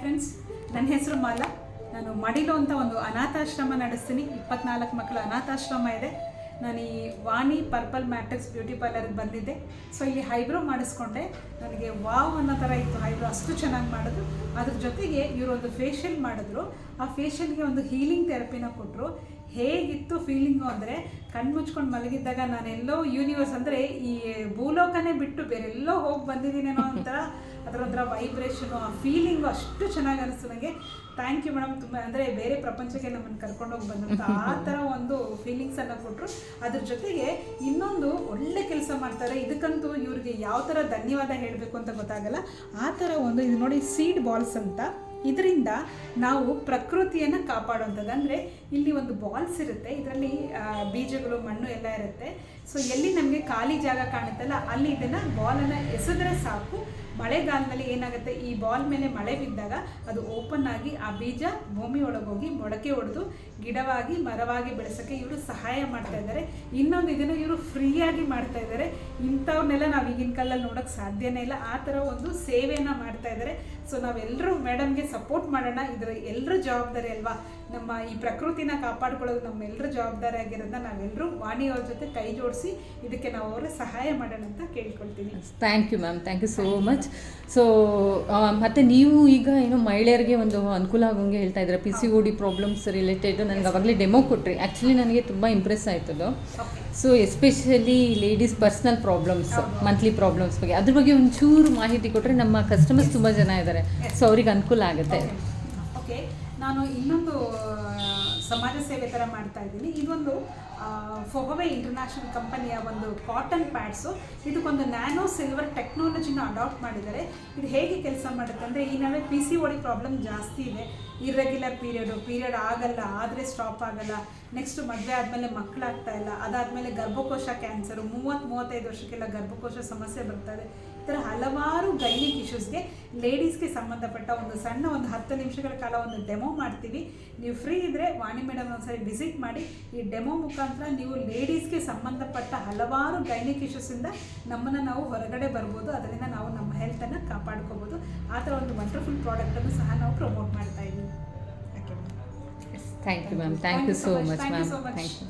Friends, ನನ್ನ ಹೆಸರು ಮಾಲಾ. ನಾನು ಮಡಿಲು ಅಂತ ಒಂದು ಅನಾಥಾಶ್ರಮ ನಡೆಸ್ತೀನಿ. 24 ಮಕ್ಕಳ ಅನಾಥಾಶ್ರಮ ಇದೆ. ನಾನು ಈ ವಾಣಿ ಪರ್ಪಲ್ ಮ್ಯಾಟ್ರಿಕ್ಸ್ ಬ್ಯೂಟಿ ಪಾರ್ಲರ್ಗೆ ಬಂದಿದ್ದೆ. ಸೊ ಇಲ್ಲಿ ಹೈಬ್ರೋ ಮಾಡಿಸ್ಕೊಂಡೆ. ನನಗೆ ವಾವ್ ಅನ್ನೋ ಥರ ಇತ್ತು ಹೈಬ್ರೋ, ಅಷ್ಟು ಚೆನ್ನಾಗಿ ಮಾಡಿದ್ರು. ಅದ್ರ ಜೊತೆಗೆ ಇವರೊಂದು ಫೇಶಿಯಲ್ ಮಾಡಿದ್ರು. ಆ ಫೇಶಿಯಲ್ಗೆ ಒಂದು ಹೀಲಿಂಗ್ ಥೆರಪಿನ ಕೊಟ್ಟರು. ಹೇಗಿತ್ತು ಫೀಲಿಂಗು ಅಂದರೆ, ಕಣ್ಣು ಮುಚ್ಕೊಂಡು ಮಲಗಿದ್ದಾಗ ನಾನೆಲ್ಲೋ ಯೂನಿವರ್ಸ್ ಅಂದರೆ ಈ ಭೂಲೋಕನೇ ಬಿಟ್ಟು ಬೇರೆಲ್ಲೋ ಹೋಗಿ ಬಂದಿದ್ದೀನೇನೋ ಒಂಥರ ಅದರೊಂಥರ ವೈಬ್ರೇಷನು, ಆ ಫೀಲಿಂಗು ಅಷ್ಟು ಚೆನ್ನಾಗಿ ಅನಿಸ್ತು ನನಗೆ. Thank you madam. ತುಂಬ ಅಂದರೆ ಬೇರೆ ಪ್ರಪಂಚಕ್ಕೆ ನಮ್ಮನ್ನು ಕರ್ಕೊಂಡೋಗಿ ಬಂದಂಥ ಆ ಥರ ಒಂದು ಫೀಲಿಂಗ್ಸನ್ನು ಕೊಟ್ಟರು. ಅದ್ರ ಜೊತೆಗೆ ಇನ್ನೊಂದು ಒಳ್ಳೆ ಕೆಲಸ ಮಾಡ್ತಾರೆ. ಇದಕ್ಕಂತೂ ಇವ್ರಿಗೆ ಯಾವ ಥರ ಧನ್ಯವಾದ ಹೇಳಬೇಕು ಅಂತ ಗೊತ್ತಾಗಲ್ಲ. ಆ ಥರ ಒಂದು ಇದು ನೋಡಿ, ಸೀಡ್ ಬಾಲ್ಸ್ ಅಂತ. ಇದರಿಂದ ನಾವು ಪ್ರಕೃತಿಯನ್ನು ಕಾಪಾಡುವಂಥದ್ದು. ಅಂದರೆ ಇಲ್ಲಿ ಒಂದು ಬಾಲ್ಸ್ ಇರುತ್ತೆ, ಇದರಲ್ಲಿ ಬೀಜಗಳು, ಮಣ್ಣು ಎಲ್ಲ ಇರುತ್ತೆ. ಸೊ ಎಲ್ಲಿ ನಮಗೆ ಖಾಲಿ ಜಾಗ ಕಾಣುತ್ತಲ್ಲ, ಅಲ್ಲಿ ಇದನ್ನು ಬಾಲನ್ನು ಎಸೆದ್ರೆ ಸಾಕು. ಮಳೆಗಾಲದಲ್ಲಿ ಏನಾಗುತ್ತೆ, ಈ ಬಾಲ್ ಮೇಲೆ ಮಳೆ ಬಿದ್ದಾಗ ಅದು ಓಪನ್ ಆಗಿ ಆ ಬೀಜ ಭೂಮಿ ಒಳಗೋಗಿ ಮೊಳಕೆ ಹೊಡೆದು ಗಿಡವಾಗಿ ಮರವಾಗಿ ಬೆಳೆಸೋಕ್ಕೆ ಇವರು ಸಹಾಯ ಮಾಡ್ತಾ ಇದ್ದಾರೆ. ಇನ್ನೊಂದು ಇದನ್ನು ಇವರು ಫ್ರೀಯಾಗಿ ಮಾಡ್ತಾ ಇದ್ದಾರೆ. ಇಂಥವ್ರನ್ನೆಲ್ಲ ನಾವು ಈಗಿನ ಕಾಲದಲ್ಲಿ ನೋಡೋಕ್ಕೆ ಸಾಧ್ಯನೇ ಇಲ್ಲ. ಆ ಥರ ಒಂದು ಸೇವೆಯನ್ನು ಮಾಡ್ತಾ ಇದ್ದಾರೆ. ಸೊ ನಾವೆಲ್ಲರೂ ಮೇಡಮ್ಗೆ ಸಪೋರ್ಟ್ ಮಾಡೋಣ. ಇದರ ಎಲ್ಲರ ಜವಾಬ್ದಾರಿ ಅಲ್ವಾ, ನಮ್ಮ ಈ ಪ್ರಕೃತಿನ ಕಾಪಾಡ್ಕೊಳ್ಳೋದು ನಮ್ಮೆಲ್ಲರ ಜವಾಬ್ದಾರಿ ಆಗಿರೋದನ್ನ ನಾವೆಲ್ಲರೂ ವಾಣಿಯವ್ರ ಜೊತೆ ಕೈ ಜೋಡಿಸಿ ಇದಕ್ಕೆ ನಾವು ಅವರ ಸಹಾಯ ಮಾಡೋಣ ಅಂತ ಕೇಳ್ಕೊಳ್ತೀನಿ. Thank you ma'am, thank you so much. So ಮತ್ತು ನೀವು ಈಗ ಏನೋ ಮಹಿಳೆಯರಿಗೆ ಒಂದು ಅನುಕೂಲ ಆಗೋಂಗೆ ಹೇಳ್ತಾ ಇದ್ದಾರೆ, PCOD ಪ್ರಾಬ್ಲಮ್ಸ್ ರಿಲೇಟೆಡ್. ನನಗೆ ಅವಾಗಲೇ ಡೆಮೋ ಕೊಟ್ರಿ. ಆ್ಯಕ್ಚುಲಿ ನನಗೆ ತುಂಬ Impress ಆಯ್ತದು. So especially ladies personal problems, monthly problems ಬಗ್ಗೆ ಅದ್ರ ಬಗ್ಗೆ ಒಂಚೂರು ಮಾಹಿತಿ ಕೊಟ್ಟರೆ ನಮ್ಮ ಕಸ್ಟಮರ್ಸ್ ತುಂಬ ಜನ ಇದ್ದಾರೆ, ಸೊ ಅವ್ರಿಗೆ ಅನುಕೂಲ ಆಗುತ್ತೆ. ಓಕೆ, ನಾನು ಇನ್ನೊಂದು ಸಮಾಜ ಸೇವೆ ಥರ ಮಾಡ್ತಾ ಇದ್ದೀನಿ. ಇದೊಂದು ಫೊಹವೆ ಇಂಟರ್ನ್ಯಾಷನಲ್ ಕಂಪನಿಯ ಒಂದು ಕಾಟನ್ ಪ್ಯಾಡ್ಸು. ಇದಕ್ಕೊಂದು ನ್ಯಾನೋ ಸಿಲ್ವರ್ ಟೆಕ್ನಾಲಜಿನ ಅಡಾಪ್ಟ್ ಮಾಡಿದ್ದಾರೆ. ಇದು ಹೇಗೆ ಕೆಲಸ ಮಾಡುತ್ತೆ ಅಂದರೆ, ಈ ನಡುವೆ PCOD ಪ್ರಾಬ್ಲಮ್ ಜಾಸ್ತಿ ಇದೆ. ಇರ್ರೆಗ್ಯುಲರ್ ಪೀರಿಯಡ್ ಆಗಲ್ಲ, ಆದರೆ ಸ್ಟಾಪ್ ಆಗಲ್ಲ. ನೆಕ್ಸ್ಟ್ ಮದುವೆ ಆದಮೇಲೆ ಮಕ್ಕಳಾಗ್ತಾ ಇಲ್ಲ. ಅದಾದಮೇಲೆ ಗರ್ಭಕೋಶ ಕ್ಯಾನ್ಸರು, 30-35 ವರ್ಷಕ್ಕೆಲ್ಲ ಗರ್ಭಕೋಶ ಸಮಸ್ಯೆ ಬರ್ತದೆ. ಈ ಥರ ಹಲವಾರು ಗೈನಿಕ್ ಇಶ್ಯೂಸ್ಗೆ ಲೇಡೀಸ್ಗೆ ಸಂಬಂಧಪಟ್ಟ ಒಂದು 10 ನಿಮಿಷಗಳ ಕಾಲ ಒಂದು ಡೆಮೋ ಮಾಡ್ತೀವಿ. ನೀವು ಫ್ರೀ ಇದ್ದರೆ ವಾಣಿ ಮೇಡಮ್ ಒಂದ್ಸರಿ ವಿಸಿಟ್ ಮಾಡಿ. ಈ ಡೆಮೋ ಮುಖಾಂತರ ನೀವು ಲೇಡೀಸ್ಗೆ ಸಂಬಂಧಪಟ್ಟ ಹಲವಾರು ಗೈನಿಕ್ ಇಶ್ಯೂಸಿಂದ ನಮ್ಮನ್ನು ನಾವು ಹೊರಗಡೆ ಬರ್ಬೋದು. ಅದರಿಂದ ನಾವು ನಮ್ಮ ಹೆಲ್ತನ್ನು ಕಾಪಾಡ್ಕೋಬೋದು. ಆ ಥರ ಒಂದು ವಂಡರ್ಫುಲ್ ಪ್ರಾಡಕ್ಟನ್ನು ಸಹ ನಾವು ಪ್ರಮೋಟ್ ಮಾಡ್ತಾ ಇದ್ದೀವಿ. Thank you ma'am, thank you so much ma'am, thank you.